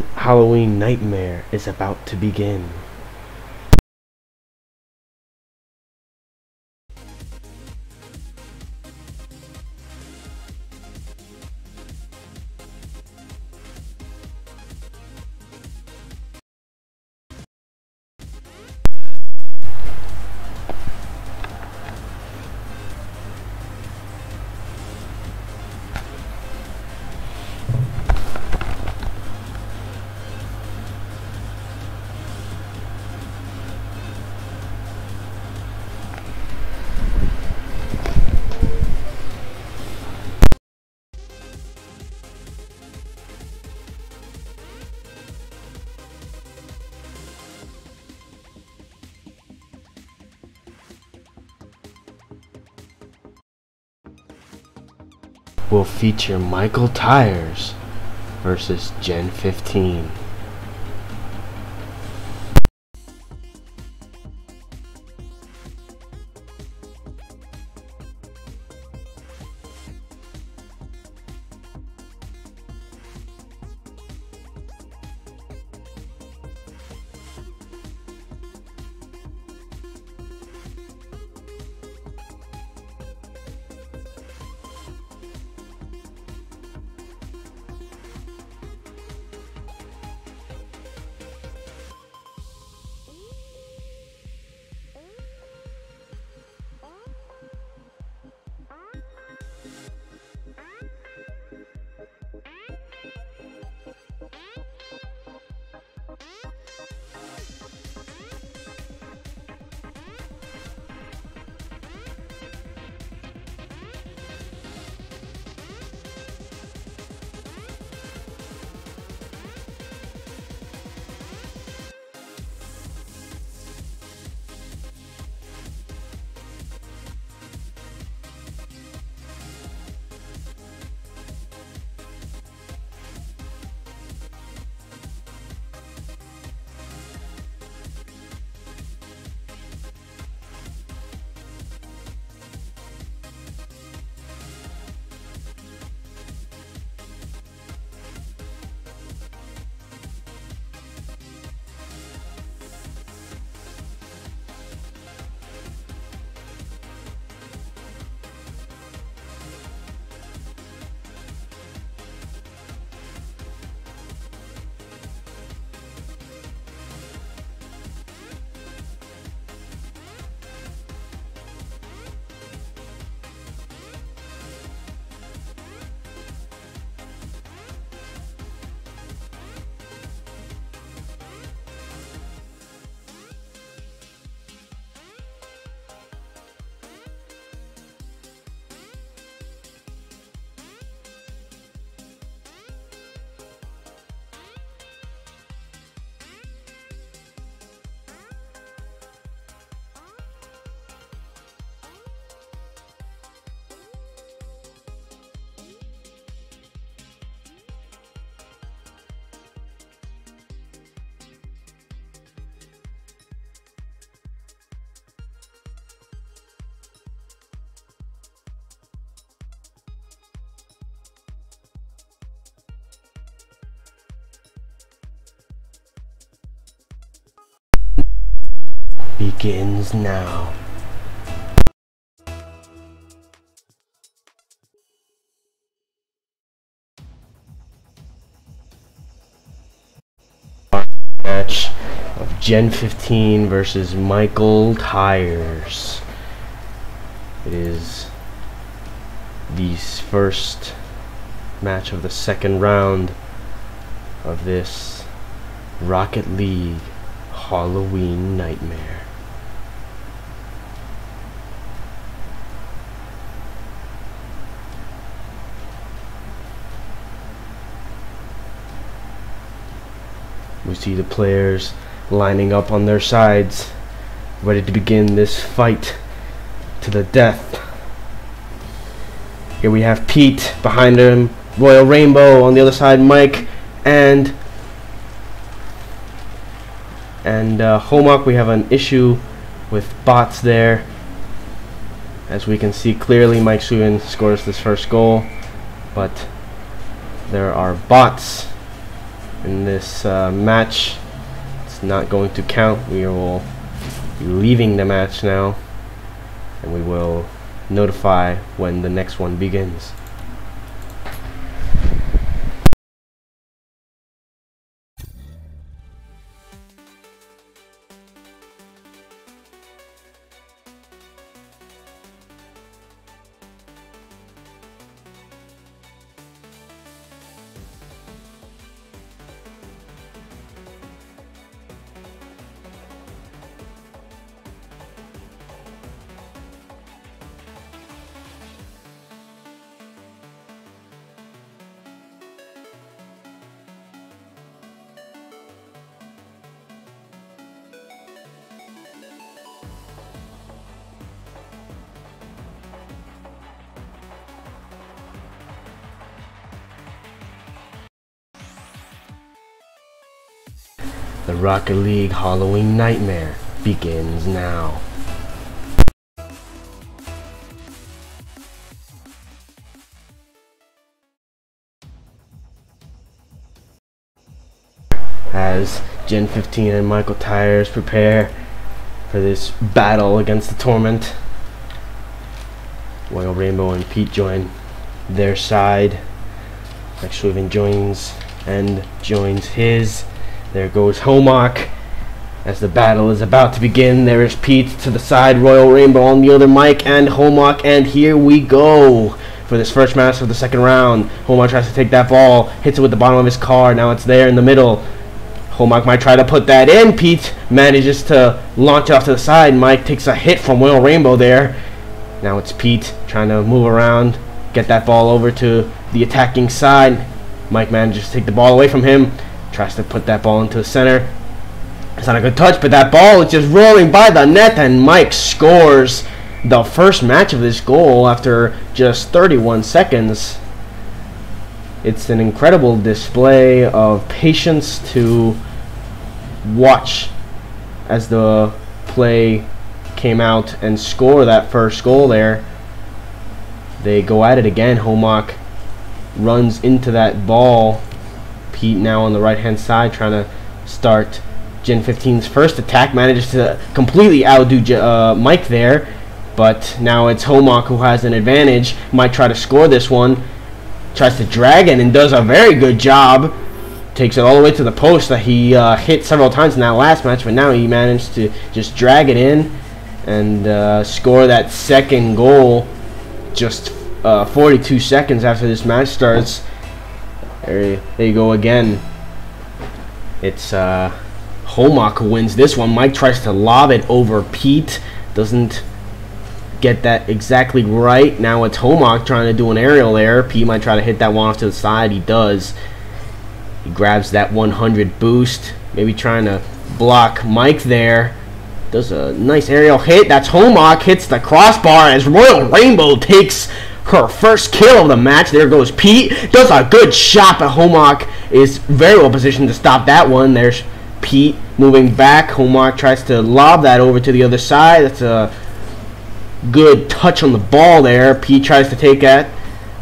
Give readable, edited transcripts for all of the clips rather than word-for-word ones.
Halloween nightmare is about to begin. Will feature Michael Tyers versus Gen15. Begins now. Match of Gen15 versus Michael Tyers. It is the first match of the second round of this Rocket League Halloween nightmare. We see the players lining up on their sides, ready to begin this fight to the death. Here we have Pete behind him, Royal Rainbow on the other side, Mike, and Homak. We have an issue with bots there. As we can see clearly, Mike Suin scores this first goal, but there are bots in this match. It's not going to count. We will be leaving the match now, and we will notify when the next one begins. The Rocket League Halloween Nightmare begins now. As Gen15 and Michael Tires prepare for this battle against the Torment, Royal Rainbow and Pete join their side. Actually even joins his. There goes Homak. As the battle is about to begin, there is Pete to the side, Royal Rainbow on the other mic, and Homak, and here we go for this first match of the second round. Homak tries to take that ball, hits it with the bottom of his car, now it's there in the middle. Homak might try to put that in. Pete manages to launch it off to the side. Mike takes a hit from Royal Rainbow there. Now it's Pete trying to move around, get that ball over to the attacking side. Mike manages to take the ball away from him. Tries to put that ball into the center. It's not a good touch, but that ball is just rolling by the net, and Mike scores the first match of this goal after just 31 seconds. It's an incredible display of patience to watch as the play came out and score that first goal there. They go at it again. Homak runs into that ball. Pete now on the right hand side trying to start Gen15's first attack, manages to completely outdo Mike there, but now it's Homak who has an advantage. Might try to score this one, tries to drag it and does a very good job, takes it all the way to the post that he hit several times in that last match, but now he managed to just drag it in and score that second goal just 42 seconds after this match starts. There you go again. It's Homak who wins this one. Mike tries to lob it over Pete. Doesn't get that exactly right. Now it's Homak trying to do an aerial there. Pete might try to hit that one off to the side. He does. He grabs that 100 boost. Maybe trying to block Mike there. Does a nice aerial hit. That's Homak. Hits the crossbar as Royal Rainbow takes her first kill of the match. There goes Pete. Does a good shot, but Homak is very well positioned to stop that one. There's Pete moving back. Homak tries to lob that over to the other side. That's a good touch on the ball there. Pete tries to take that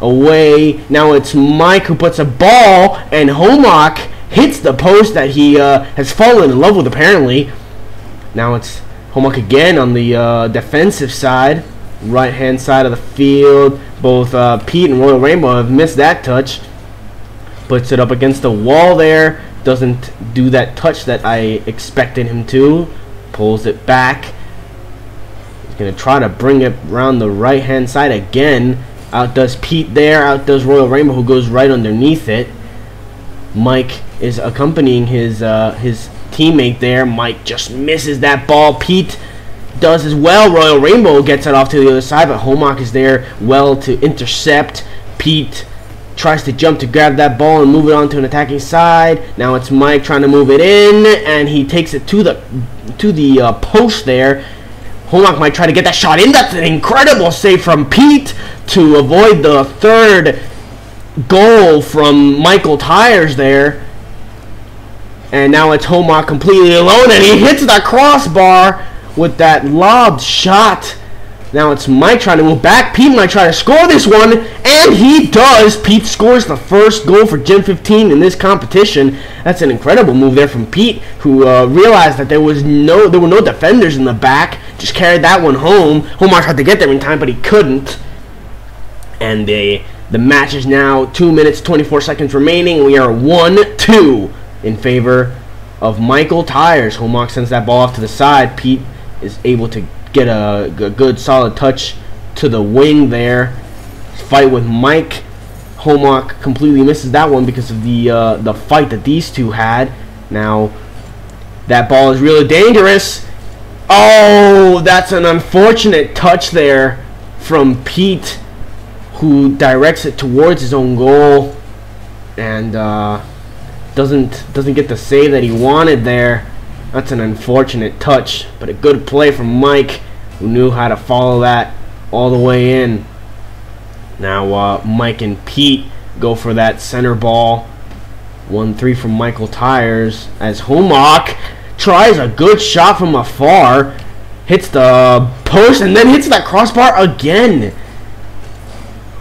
away. Now it's Mike who puts a ball, and Homak hits the post that he has fallen in love with apparently. Now it's Homak again on the defensive side, right hand side of the field. Both Pete and Royal Rainbow have missed that touch. Puts it up against the wall there. Doesn't do that touch that I expected him to. Pulls it back. He's going to try to bring it around the right hand side again. Outdoes Pete there. Outdoes Royal Rainbow, who goes right underneath it. Mike is accompanying his teammate there. Mike just misses that ball. Pete does as well. Royal Rainbow gets it off to the other side, but Homak is there well to intercept. Pete tries to jump to grab that ball and move it onto an attacking side. Now it's Mike trying to move it in, and he takes it to the post there. Homak might try to get that shot in. That's an incredible save from Pete to avoid the third goal from Michael Tires there. And now it's Homak completely alone, and he hits the crossbar with that lobbed shot. Now it's Mike trying to move back. Pete might try to score this one, and he does. Pete scores the first goal for Gen15 in this competition. That's an incredible move there from Pete, who realized that there were no defenders in the back. Just carried that one home. Homar tried to get there in time, but he couldn't. And the match is now 2 minutes 24 seconds remaining. We are 1-2 in favor of Michael Tires. Homar sends that ball off to the side. Pete is able to get a good solid touch to the wing there. Fight with Mike. Homar completely misses that one because of the fight that these two had. Now that ball is really dangerous. Oh, that's an unfortunate touch there from Pete, who directs it towards his own goal and doesn't get the save that he wanted there. That's an unfortunate touch, but a good play from Mike, who knew how to follow that all the way in. Now Mike and Pete go for that center ball. 1-3 from Michael Tires as Homar tries a good shot from afar, hits the post, and then hits that crossbar again.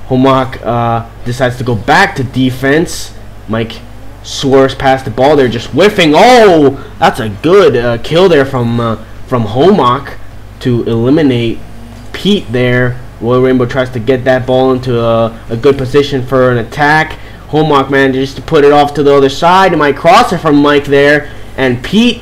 Homar decides to go back to defense. Mike swerves past the ball there, just whiffing. Oh, that's a good kill there from Homar to eliminate Pete there. Royal Rainbow tries to get that ball into a good position for an attack. Homar manages to put it off to the other side. It might cross it from Mike there, and Pete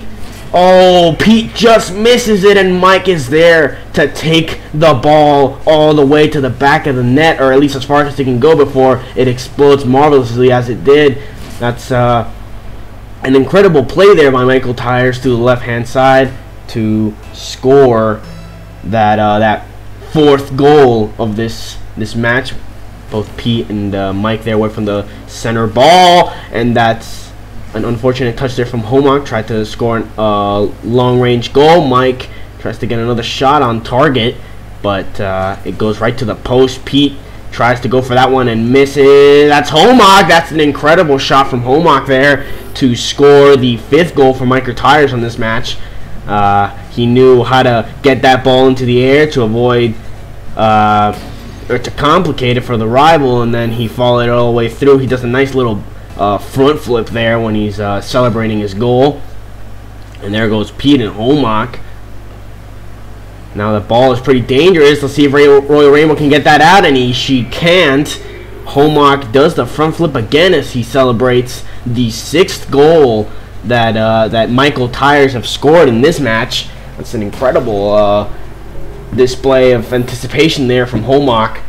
just misses it, and Mike is there to take the ball all the way to the back of the net, or at least as far as it can go before it explodes marvelously as it did. That's an incredible play there by Michael Tires to the left-hand side to score that fourth goal of this match. Both Pete and Mike there went from the center ball, and that's an unfortunate touch there from Homar. Tried to score a long-range goal. Mike tries to get another shot on target, but it goes right to the post. Pete tries to go for that one and misses. That's Homar. That's an incredible shot from Homar there to score the fifth goal for Michael Tires on this match. He knew how to get that ball into the air to avoid or to complicate it for the rival, and then he followed it all the way through. He does a nice little front flip there when he's celebrating his goal. And there goes Pete and Homar. Now the ball is pretty dangerous. Let's see if Royal Rainbow can get that out, and she can't. Homar does the front flip again as he celebrates the sixth goal that Michael Tires have scored in this match. That's an incredible display of anticipation there from Homar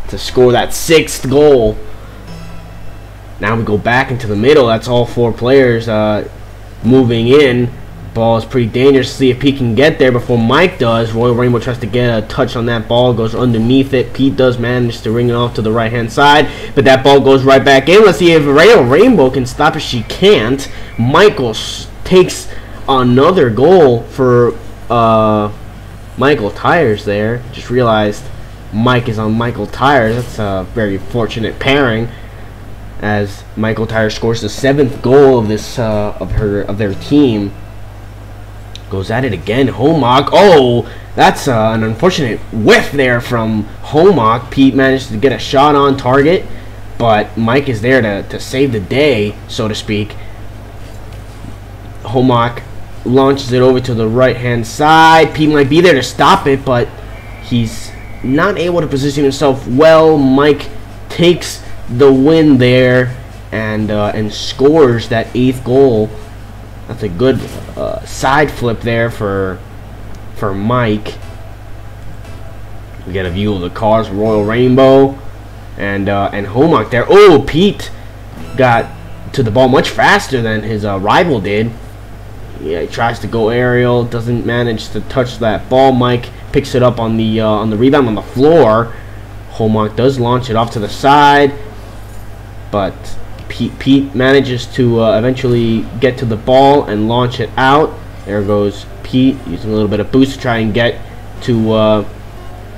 to score that sixth goal. Now we go back into the middle. That's all four players moving in. Ball is pretty dangerous. See if Pete can get there before Mike does. Royal Rainbow tries to get a touch on that ball, goes underneath it. Pete does manage to ring it off to the right hand side, but that ball goes right back in. Let's see if Royal Rainbow can stop it. She can't. Michael takes another goal for Michael Tires there. Just realized Mike is on Michael Tires. That's a very fortunate pairing, as Michael Tires scores the seventh goal of this of their team. Goes at it again. Homar. Oh, that's an unfortunate whiff there from Homar. Pete managed to get a shot on target, but Mike is there to save the day, so to speak. Homar launches it over to the right hand side. Pete might be there to stop it, but he's not able to position himself well. Mike takes the win there and scores that eighth goal. That's a good side flip there for Mike. We get a view of the cars, Royal Rainbow and Homar there. Oh, Pete got to the ball much faster than his rival did. Yeah, he tries to go aerial, doesn't manage to touch that ball. Mike picks it up on the rebound on the floor. Homar does launch it off to the side, but Pete manages to eventually get to the ball and launch it out. There goes Pete using a little bit of boost to try and get to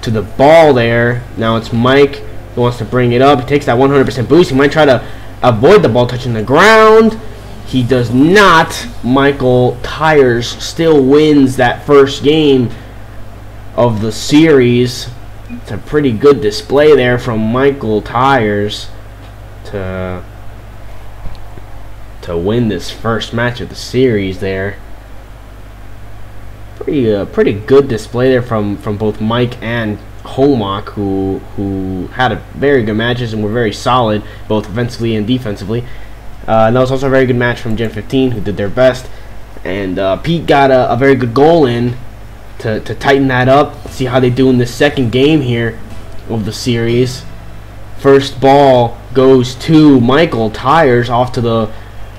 the ball there. Now it's Mike who wants to bring it up. He takes that 100% boost. He might try to avoid the ball touching the ground. He does not. Michael Tires still wins that first game of the series It's a pretty good display there from Michael Tyers to win this first match of the series there. Pretty good display there from both Mike and Homak, who had a very good matches and were very solid both offensively and defensively. And that was also a very good match from Gen15, who did their best. And Pete got a very good goal in to tighten that up. See how they do in the second game here of the series. First ball goes to Michael Tyers off to the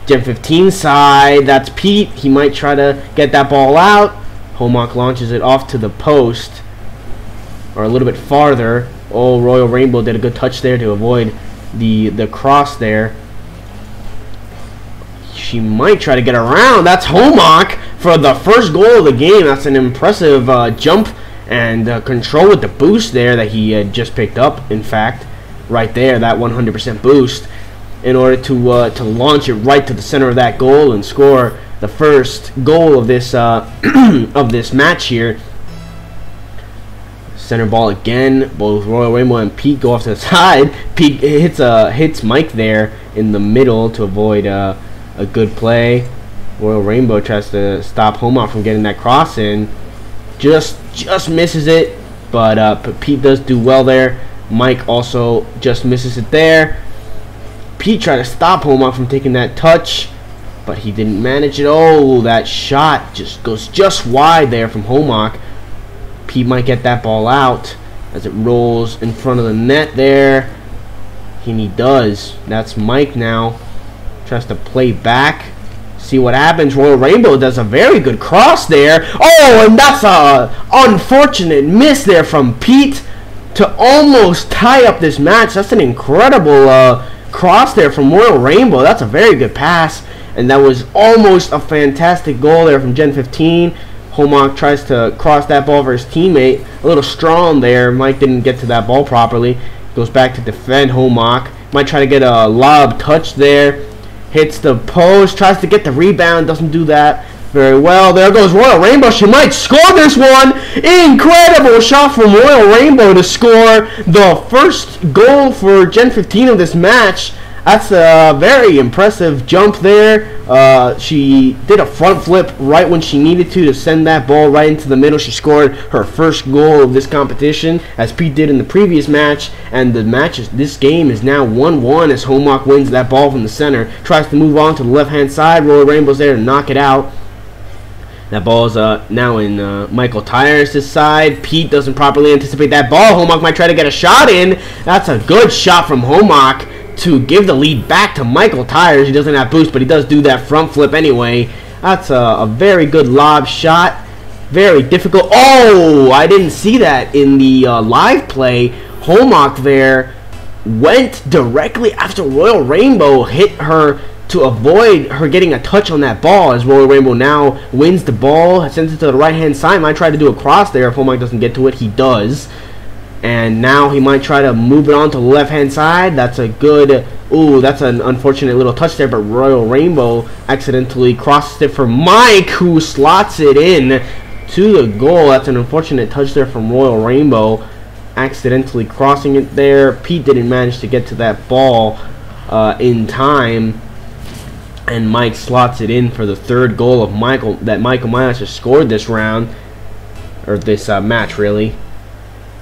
Gen15 side. That's Pete. He might try to get that ball out. Homak launches it off to the post, or a little bit farther. Oh, Royal Rainbow did a good touch there to avoid the cross there. She might try to get around. That's Homak for the first goal of the game. That's an impressive jump and control with the boost there that he had just picked up. In fact, right there, that 100% boost, in order to launch it right to the center of that goal and score the first goal of this of this match here. Center ball again. Both Royal Rainbow and Pete go off to the side. Pete hits Mike there in the middle to avoid a good play. Royal Rainbow tries to stop Homak from getting that cross in. Just misses it, but Pete does do well there. Mike also just misses it there. Pete tried to stop Homak from taking that touch, but he didn't manage it. Oh, that shot just goes just wide there from Homak. Pete might get that ball out as it rolls in front of the net there. And he does. That's Mike now. Tries to play back. See what happens. Royal Rainbow does a very good cross there. Oh, and that's a unfortunate miss there from Pete to almost tie up this match. That's an incredible cross there from Royal Rainbow. That's a very good pass, and that was almost a fantastic goal there from Gen15. Homak tries to cross that ball for his teammate. A little strong there. Mike didn't get to that ball properly. Goes back to defend Homak. Might try to get a lob touch there. Hits the post. Tries to get the rebound. Doesn't do that very well. There goes Royal Rainbow. She might score this one. Incredible shot from Royal Rainbow to score the first goal for Gen15 of this match. That's a very impressive jump there. She did a front flip right when she needed to send that ball right into the middle. She scored her first goal of this competition, as Pete did in the previous match. And this game is now 1-1 as Homak wins that ball from the center. Tries to move on to the left-hand side. Royal Rainbow's there to knock it out. That ball is now in Michael Tyers' side. Pete doesn't properly anticipate that ball. Homak might try to get a shot in. That's a good shot from Homak to give the lead back to Michael Tyers. He doesn't have boost, but he does do that front flip anyway. That's a very good lob shot. Very difficult. Oh, I didn't see that in the live play. Homak there went directly after Royal Rainbow hit her to avoid her getting a touch on that ball, as Royal Rainbow now wins the ball, sends it to the right-hand side. Might try to do a cross there if Homak doesn't get to it. He does. And now he might try to move it on to the left-hand side. That's a good... Ooh, that's an unfortunate little touch there, but Royal Rainbow accidentally crosses it for Mike, who slots it in to the goal. That's an unfortunate touch there from Royal Rainbow, accidentally crossing it there. Pete didn't manage to get to that ball in time, and Mike slots it in for the third goal of Michael Myers has scored this round, or this match, really.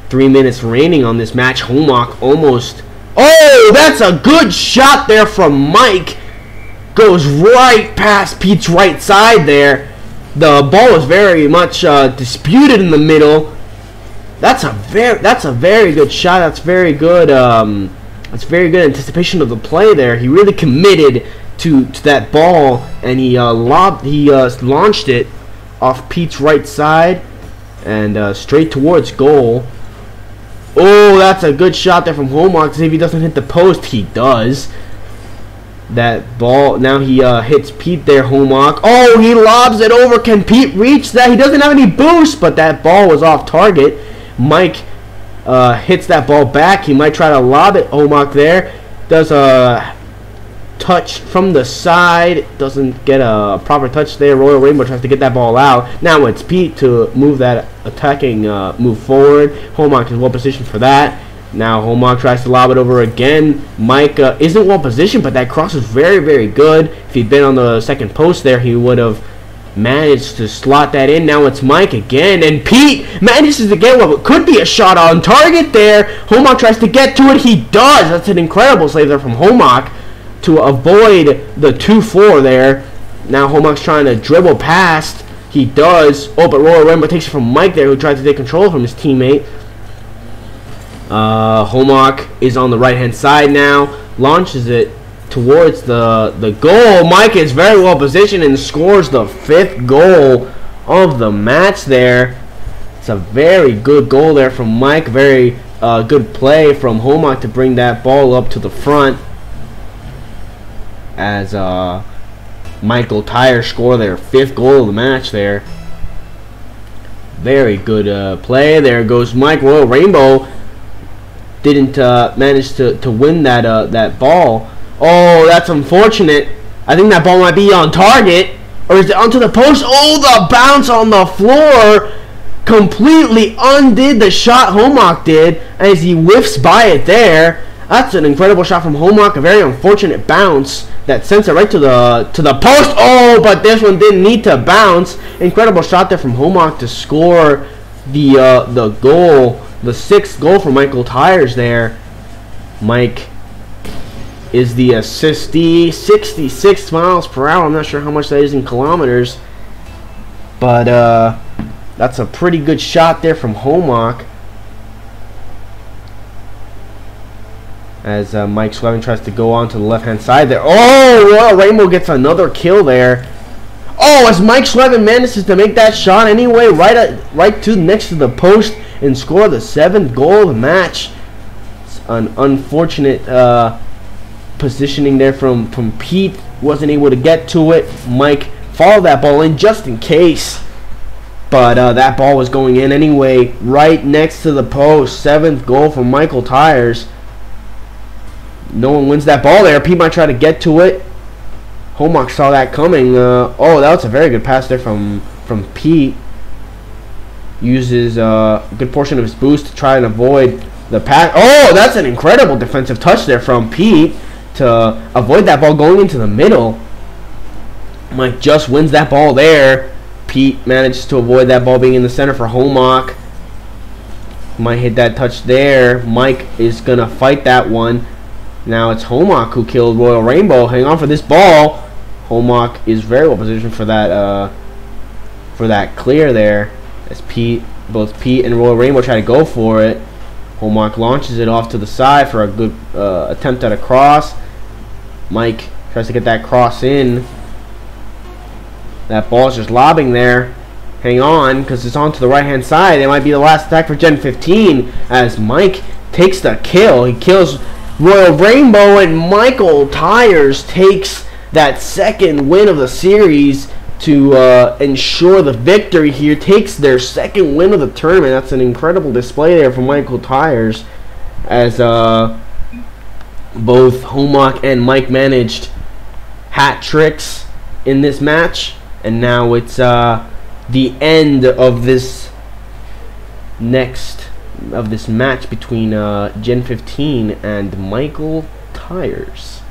3 minutes remaining on this match. Homak almost... Oh, that's a good shot there from Mike. Goes right past Pete's right side there. The ball was very much disputed in the middle. That's a very good shot. That's very good anticipation of the play there. He really committed to that ball, and he launched it off Pete's right side and straight towards goal. Oh, that's a good shot there from Homak. See if he doesn't hit the post. He does. That ball, now he hits Pete there, Homak. Oh, he lobs it over. Can Pete reach that? He doesn't have any boost, but that ball was off target. Mike hits that ball back. He might try to lob it. Homak there does touch from the side, doesn't get a proper touch there. Royal Rainbow tries to get that ball out. Now it's Pete to move that attacking move forward. Homok is well positioned for that. Now Homok tries to lob it over again. Mike isn't well positioned, but that cross is very, very good. If he'd been on the second post there, he would have managed to slot that in. Now it's Mike again, and Pete manages to get what could be a shot on target there. Homok tries to get to it. He does. That's an incredible save there from Homok to avoid the 2-4 there. Now Homok's trying to dribble past. He does. Oh, but Royal Rainbow takes it from Mike there, who tried to take control from his teammate. Homok is on the right hand side now, launches it towards the goal. Mike is very well positioned and scores the 5th goal of the match there. It's a very good goal there from Mike. Very good play from Homok to bring that ball up to the front, as Michael Tyre score their 5th goal of the match there. Very good play. There goes Mike. Royal Rainbow didn't manage to win that ball. Oh, that's unfortunate. I think that ball might be on target. Or is it onto the post? Oh, the bounce on the floor completely undid the shot Homok did as he whiffs by it there. That's an incredible shot from Homok. A very unfortunate bounce that sends it right to the post. Oh, but this one didn't need to bounce. Incredible shot there from Homok to score the goal. The 6th goal for Michael Tyres there. Mike is the assistee. 66 miles per hour. I'm not sure how much that is in kilometers, but that's a pretty good shot there from Homok. As Mike Slevin tries to go on to the left-hand side there. Oh, Royal Rainbow gets another kill there. Oh, as Mike Slevin manages to make that shot anyway, right to next to the post, and score the 7th goal of the match. It's an unfortunate positioning there from Pete. Wasn't able to get to it. Mike followed that ball in just in case, but that ball was going in anyway, right next to the post. 7th goal from Michael Tyres. No one wins that ball there. Pete might try to get to it. Homok saw that coming. Oh, that was a very good pass there from Pete. Uses a good portion of his boost to try and avoid the pass. Oh, that's an incredible defensive touch there from Pete to avoid that ball going into the middle. Mike just wins that ball there. Pete manages to avoid that ball being in the center for Homok. Might hit that touch there. Mike is going to fight that one. Now it's Homok who killed Royal Rainbow. Hang on for this ball. Homok is very well positioned for that clear there. As both Pete and Royal Rainbow try to go for it. Homok launches it off to the side for a good attempt at a cross. Mike tries to get that cross in. That ball's just lobbing there. Hang on, because it's on to the right-hand side. It might be the last attack for Gen15 as Mike takes the kill. He kills Royal Rainbow, and Michael Tyres takes that 2nd win of the series to ensure the victory here. Takes their 2nd win of the tournament. That's an incredible display there from Michael Tyres, as both Homok and Mike managed hat tricks in this match. And now it's the end of this match between Gen15 and Michael Tyres.